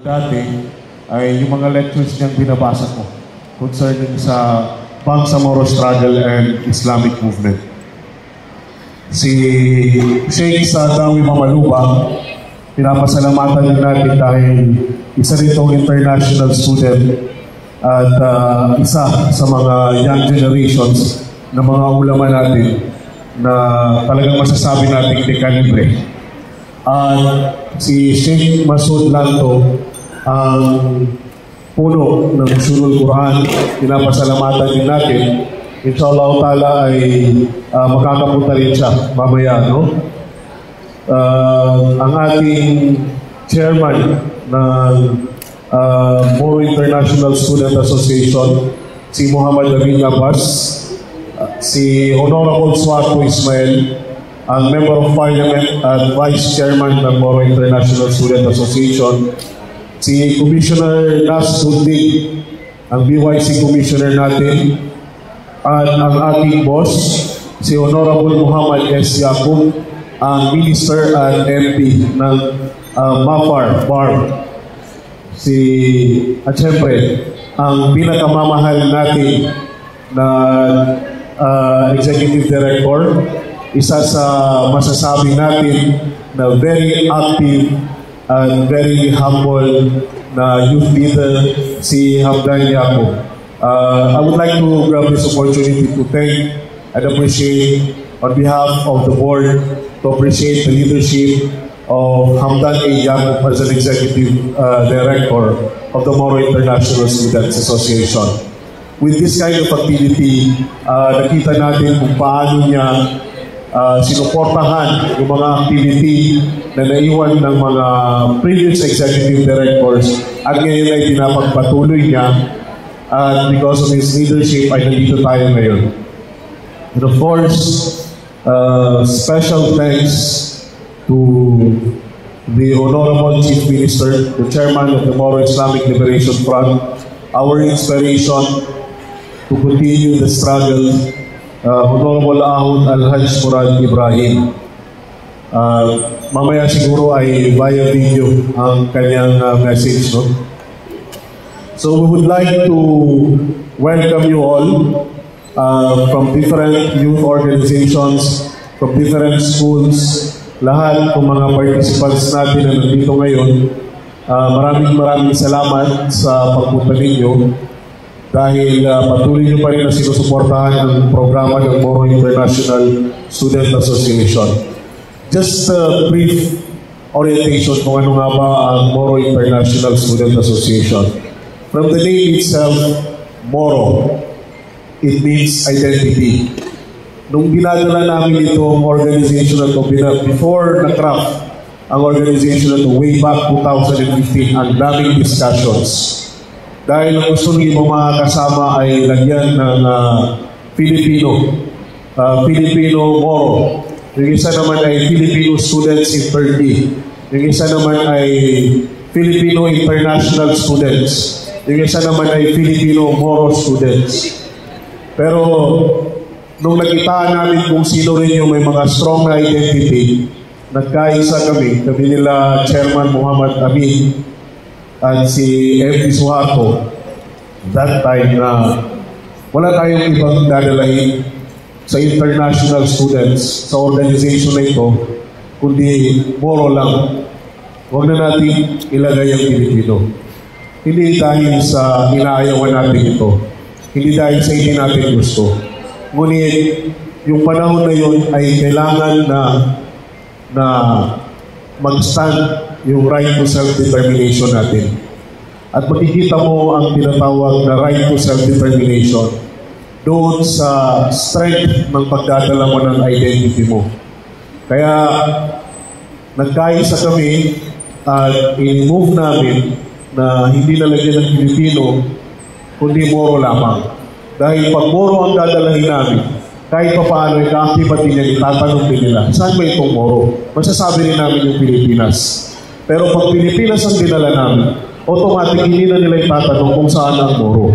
Dati ay yung mga lectures niyang binabasa ko concerning sa Bangsamoro struggle and Islamic movement. Si Sheikh Sadawi Mamaluba, pinapasalamatan din natin dahil isa rin international student at isa sa mga young generations na mga ulama natin na talagang masasabi natin dekalibre. At si Sheikh Masud Lanto, ang puno ng Usulul Quran, pinapasalamatan din natin. Inshallah ta'ala ay makakapunta rin siya mamaya, no? Ang ating chairman ng Moro International Student Association, si Muhammad Amin Abbas, si Honorable Suarto Ismail, ang Member of Parliament at Vice Chairman ng Moro International Student Association, si Commissioner Nas Sundig, ang BYC Commissioner natin, at ang ating boss, si Honorable Muhammad S. Yaqub, ang Minister at MP ng MAFAR, BAR. At syempre, ang pinakamamahal natin na Executive Director, isa sa masasabi natin na very active and very humble na youth leader, si Hamdan Yaqub. I would like to grab this opportunity to thank and appreciate on behalf of the board, to appreciate the leadership of Hamdan A. Yaqub as an Executive Director of the Moro International Students Association. With this kind of activity, nakita natin kung paano niya sinuportahan yung mga activity na naiwan ng mga previous executive directors at ngayon ay pinapagpatuloy niya at because of his leadership ay nandito tayo ngayon. And of course, special thanks to the Honorable Chief Minister, the Chairman of the Moro Islamic Liberation Front, our inspiration to continue the struggle, Honorable Ahud Al-Hajj Murad Ibrahim. Mamaya siguro ay via video ang kanyang message, no? So we would like to welcome you all from different youth organizations, from different schools, lahat ng mga participants natin na nandito ngayon. Maraming salamat sa pagpunta ninyo dahil patuloy nyo pa rin na sinusuportahan ang programa ng Moro International Student Association. Just a brief orientation kung ano nga ba ang Moro International Student Association. From the name itself, Moro, it means identity. Nung ginagawa namin itong organization na ito, before na-craft ang organization na ito, way back 2015, ang daming discussions. Dahil ang gusto ng ibang mga kasama ay lagyan ng Filipino Moro. Yung isa naman ay Filipino Students in Turkey. Yung isa naman ay Filipino International Students. Yung isa naman ay Filipino Moro Students. Pero nung nakita namin kung sino rin yung may mga strong na identity, nagkaisa kami nila Chairman Muhammad Amin at si MP Suharto, that time na wala tayong ibang dadalahin sa international students sa organization na ito, kundi Moro lang. Huwag na natin ilagay ang Pilipino. Hindi dahil sa inaayawan natin ito. Hindi dahil sa hindi natin gusto. Ngunit, yung panahon na yun ay kailangan na mag-stand yung right to self-determination natin. At makikita mo ang tinatawag na right to self-determination doon sa strength ng pagdadala mo ng identity mo. Kaya nagkaisa kami at i-move namin na hindi nalagyan ng Pilipino kundi Moro lamang. Dahil pag Moro ang dadalahin namin, kahit pa paano ika-activate niya, itatanong din nila, saan ba itong Moro? Masasabi rin namin yung Pilipinas. Pero pag Pilipinas ang dinala namin, automatic hindi na nila itatanong kung saan ang Moro.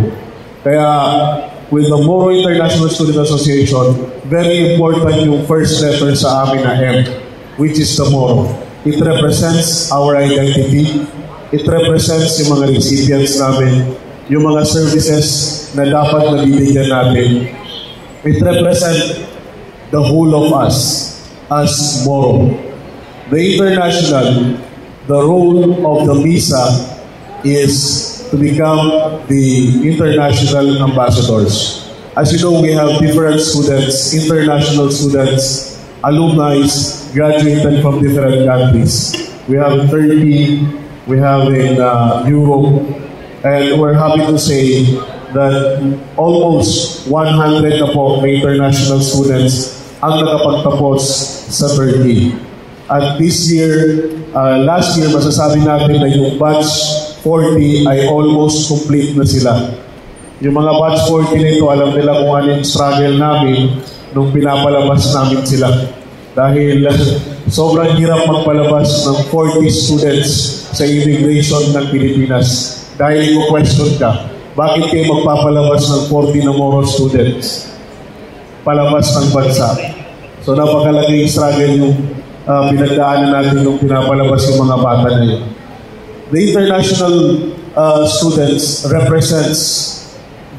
Kaya with the Moro International Student Association, very important yung first letter sa amin na M, which is the Moro. It represents our identity. It represents yung mga recipients namin, yung mga services na dapat nabibigyan natin. It represents the whole of us as Moro. The international, the role of the MISA is to become the international ambassadors. As you know, we have different students, international students, alumni, graduated from different countries. We have in Turkey, we have in Europe, and we're happy to say that almost 100 na po na international students ang nakapagtapos sa Turkey. At this year, last year, masasabi natin na yung batch 40 ay almost complete na sila. Yung mga batch 40 na ito, alam nila kung ano yung struggle namin nung pinapalabas namin sila. Dahil sobrang hirap magpalabas ng 40 students sa immigration ng Pilipinas. Dahil i-question ka, bakit kayo magpapalabas ng 40 na Moro students? Palabas ng bansa. So napakalaking struggle yung pinagdaanan natin nung pinapalabas yung mga bata na yun. The international students represents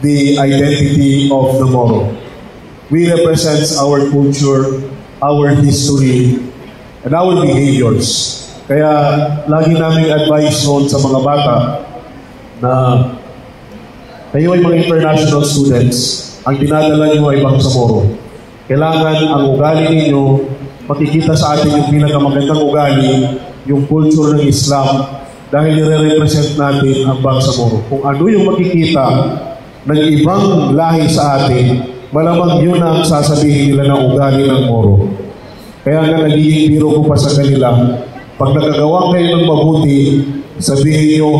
the identity of the Moro. We represent our culture, our history, and our behaviors. Kaya lagi namin advice noon sa mga bata na kayo ay mga international students, ang dinadala niyo ay Bangsamoro. Kailangan ang ugali ninyo, makikita sa atin yung pinakamagandang ugali, yung culture ng Islam, dahil nire-represent natin ang Bangsamoro. Kung ano yung makikita ng ibang lahi sa atin, malamang yun ang sasabihin nila ng ugali ng Moro. Kaya nga nagiging biro ko pa sa kanila, pag nakagawa kayo ng mabuti, sabihin nyo,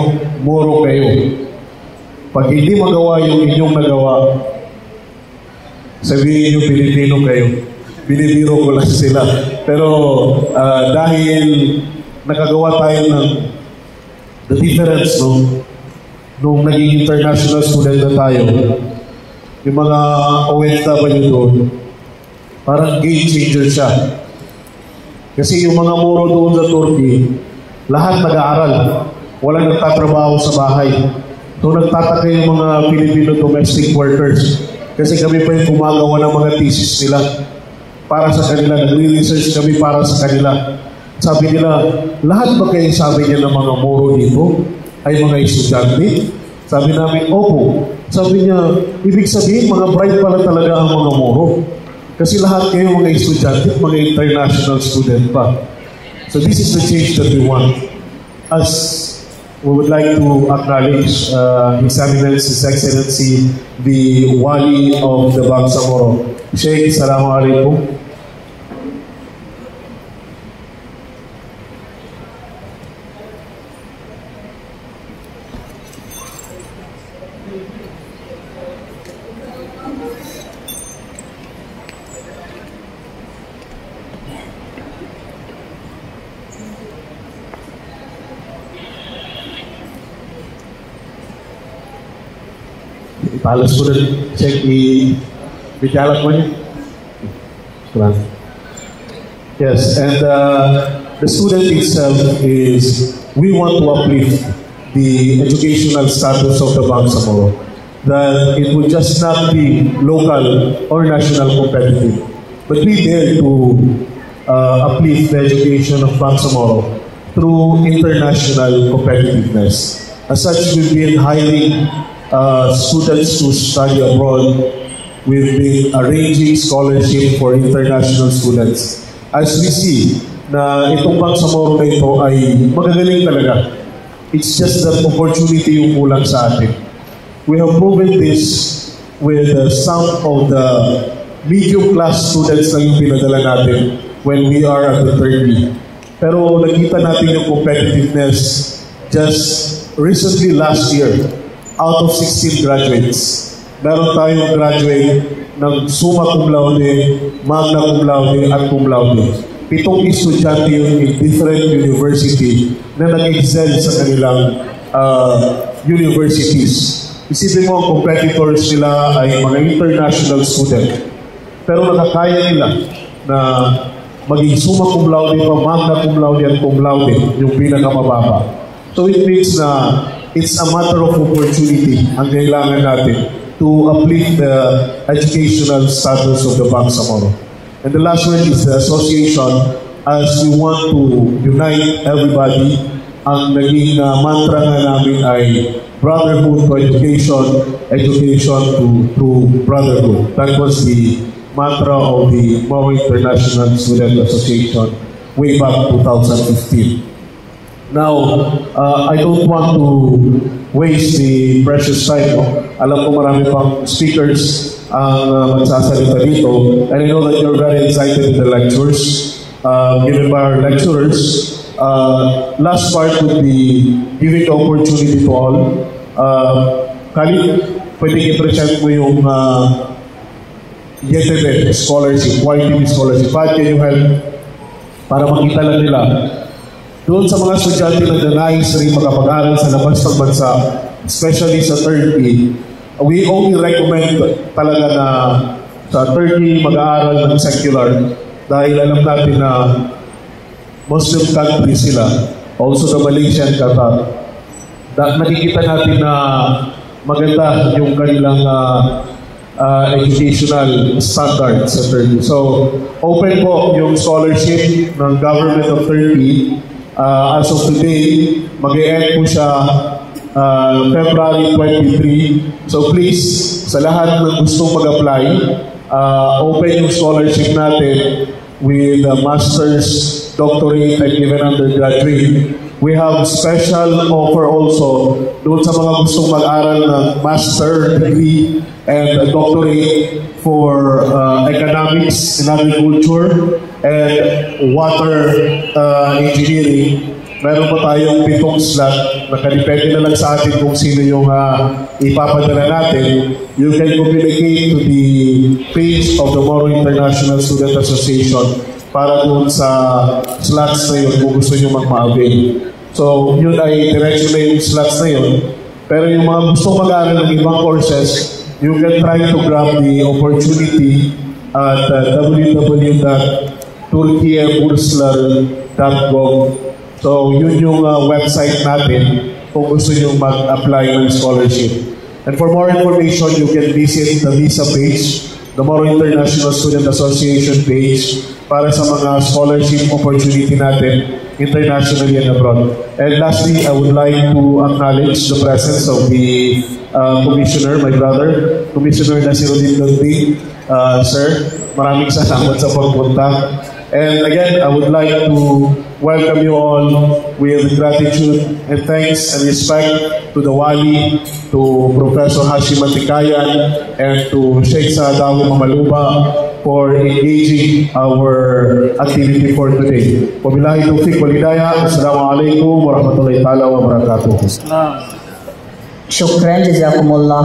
Moro kayo. Pag hindi magawa yung inyong nagawa, sabihin nyo, Pilipino kayo. Binibiro ko lang sila. Pero dahil nakagawa tayo ng the difference nung naging international student na tayo, yung mga OFW doon, parang game changer siya. Kasi yung mga Moro doon sa Turkey, lahat nag-aaral. Walang nagtatrabaho sa bahay. So nagtataka yung mga Filipino domestic workers. Kasi kami pa yung gumagawa ng mga thesis nila para sa kanila. Nagre-research kami para sa kanila. Sabi nila, lahat ba kayo sabi niya ng mga Moro dito ay mga estudyante? Sabi namin, opo. Sabi niya, ibig sabihin, mga bright pala talaga ang mga Moro. Kasi lahat kayo mga estudyante, mga international student pa. So this is the change that we want. As we would like to acknowledge His Eminence, His Excellency, the Wali of the Bangsamoro. Sheikh, Assalamualaikum. Palas ko na check i-bitalat mo niya. Yes, and the student itself is, we want to uplift the educational status of the Bangsamoro. That it would just not be local or national competitive, but we dare to uplift the education of Bangsamoro through international competitiveness. As such, we've been hiring students to study abroad. We've been arranging scholarship for international students. As we see na itong Bangsamoro na ito ay magagaling talaga. It's just that opportunity yung kulang sa atin. We have proven this with some of the medium class students na yung pinadala natin when we are at the third week. Pero nakita natin yung competitiveness just recently last year. Out of 16 graduates, meron tayong graduate ng summa cum laude, magna cum laude, at cum laude. 7 estudyante yun in different university na nag-excel sa kanilang universities. Isipin mo, ang competitors nila ay mga international student. Pero nakakaya nila na maging summa cum laude pa, magna cum laude, at cum laude, yung pinakamababa. So it means na it's a matter of opportunity ang kailangan natin to uplift the educational status of the Bangsamoro. And the last word is the association, as we want to unite everybody. Ang naging mantra nga namin ay brotherhood to education, education to brotherhood. That was the mantra of the Moro International Student Association way back 2015. Now, I don't want to waste the precious time. Alam ko marami pang speakers ang magsasalita dito. And I know that you're very excited with the lectures given by our lecturers. Last part would be giving the opportunity to all. Khalid, pwedeng i-present mo yung YTV scholarship, YTV scholarship. How can you help para makita lang nila? Doon sa mga estudyante na nais rin makapag-aral sa labas ng bansa, especially sa Turkey, we only recommend talaga na sa Turkey mag-aaral ng secular dahil alam natin na Muslim country sila, also the Malaysian Qatar. Nakikita natin na maganda yung kanilang educational standards sa Turkey. So, open po yung scholarship ng government of Turkey. As of today, mag-e-end po siya February 23. So please, sa lahat ng gustong mag-apply, open yung scholarship natin with master's, doctorate, and even undergraduate. We have special offer also doon sa mga gustong mag-aral ng master degree and doctorate for economics and agriculture and water engineering. Meron pa tayong 7 slot na kadepende na lang sa atin kung sino yung ipapadala natin. You can communicate to the page of the Moro International Student Association para doon sa slots na yun kung gusto nyo mag-avail. So yun ay diretso na yung slots na yun. Pero yung mga gusto mag-aaral ng ibang courses, you can try to grab the opportunity at www.turkiyeburslar.gov. So, yun yung website natin kung gusto nyo mag-apply ng scholarship. And for more information, you can visit the visa page, the Moro International Student Association page, para sa mga scholarship opportunity natin internationally and abroad. And lastly, I would like to acknowledge the presence of the Commissioner, my brother, Commissioner Nasiruddin Lundin. Sir, maraming salamat sa pagpunta. And again, I would like to welcome you all with gratitude and thanks and respect to the Wali, to Professor Hashim Matikayan, and to Sheikh Saadawi Mamaluba for engaging our activity for today. Wabillahi taufiq wal hidayah. Assalamualaikum warahmatullahi taala wabarakatuh. Syukran, jazakumullah.